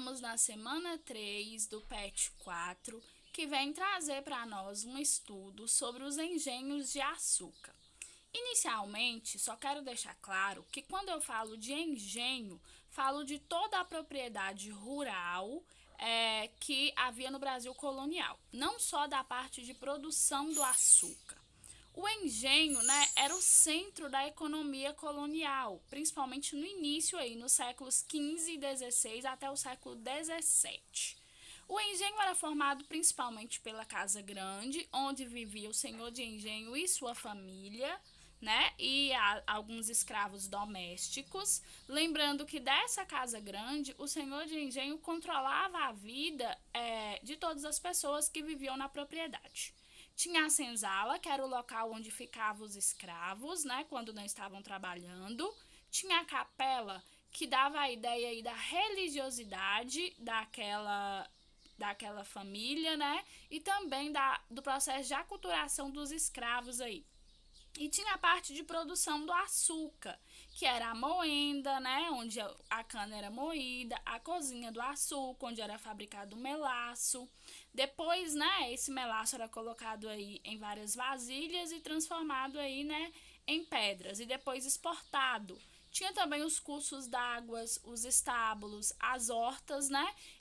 estamos na semana 3 do PET 4, que vem trazer para nós um estudo sobre os engenhos de açúcar. Inicialmente, só quero deixar claro que quando eu falo de engenho, falo de toda a propriedade rural que havia no Brasil colonial, não só da parte de produção do açúcar. O engenho, era o centro da economia colonial, principalmente no início, nos séculos XV e XVI até o século XVII. O engenho era formado principalmente pela casa grande, onde vivia o senhor de engenho e sua família, e alguns escravos domésticos. Lembrando que dessa casa grande, o senhor de engenho controlava a vida de todas as pessoas que viviam na propriedade. Tinha a senzala, que era o local onde ficavam os escravos, quando não estavam trabalhando. Tinha a capela, que dava a ideia aí da religiosidade daquela família, e também do processo de aculturação dos escravos aí. E tinha a parte de produção do açúcar, que era a moenda, onde a cana era moída, a cozinha do açúcar, onde era fabricado o melaço. Depois, esse melaço era colocado aí em várias vasilhas e transformado aí, em pedras e depois exportado. Tinha também os cursos d'água, os estábulos, as hortas,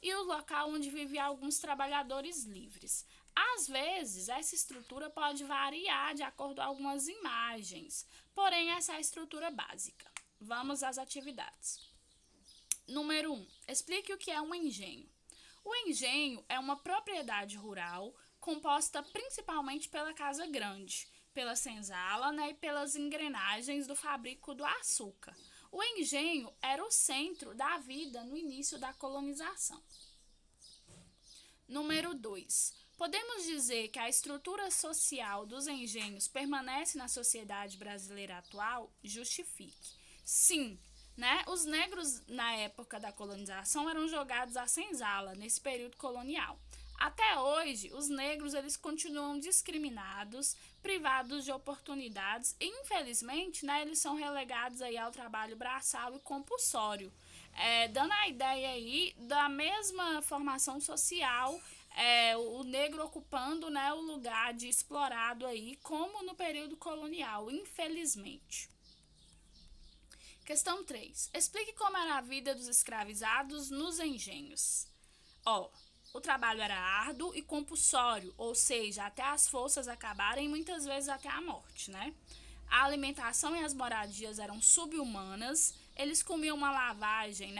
e o local onde viviam alguns trabalhadores livres. Às vezes, essa estrutura pode variar de acordo com algumas imagens, porém, essa é a estrutura básica. Vamos às atividades. Número 1. Explique o que é um engenho. O engenho é uma propriedade rural composta principalmente pela casa grande, pela senzala, e pelas engrenagens do fabrico do açúcar. O engenho era o centro da vida no início da colonização. Número 2. Podemos dizer que a estrutura social dos engenhos permanece na sociedade brasileira atual? Justifique. Sim, os negros na época da colonização eram jogados à senzala nesse período colonial. Até hoje, os negros eles continuam discriminados, privados de oportunidades e, infelizmente, eles são relegados aí ao trabalho braçal e compulsório, dando a ideia aí da mesma formação social, o negro ocupando o lugar de explorado aí, como no período colonial, infelizmente. Questão 3. Explique como era a vida dos escravizados nos engenhos. O trabalho era árduo e compulsório, ou seja, até as forças acabarem, muitas vezes até a morte, A alimentação e as moradias eram sub-humanas. Eles comiam uma lavagem,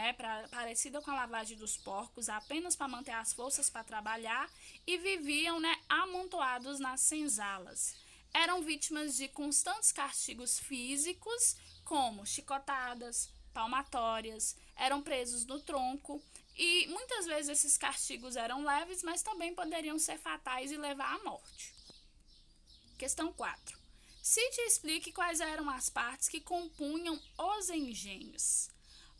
parecida com a lavagem dos porcos, apenas para manter as forças para trabalhar, e viviam, amontoados nas senzalas. Eram vítimas de constantes castigos físicos, como chicotadas, palmatórias, eram presos no tronco, e muitas vezes esses castigos eram leves, mas também poderiam ser fatais e levar à morte. Questão 4. Cite e explique quais eram as partes que compunham os engenhos.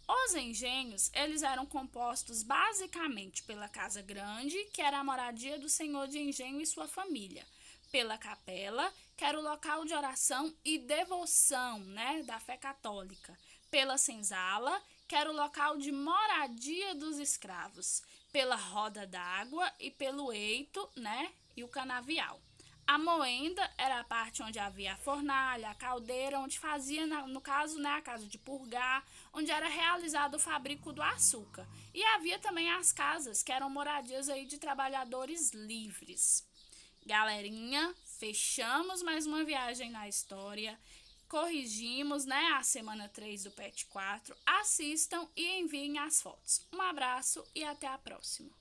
Os engenhos, eles eram compostos basicamente pela casa grande, que era a moradia do senhor de engenho e sua família, pela capela, que era o local de oração e devoção, da fé católica, pela senzala, que era o local de moradia dos escravos, pela roda d'água e pelo eito, e o canavial. A moenda era a parte onde havia a fornalha, a caldeira, onde fazia, no caso, a casa de purgar, onde era realizado o fabrico do açúcar. E havia também as casas, que eram moradias aí de trabalhadores livres. Galerinha, fechamos mais uma viagem na história, corrigimos, a semana 3 do PET 4, assistam e enviem as fotos. Um abraço e até a próxima.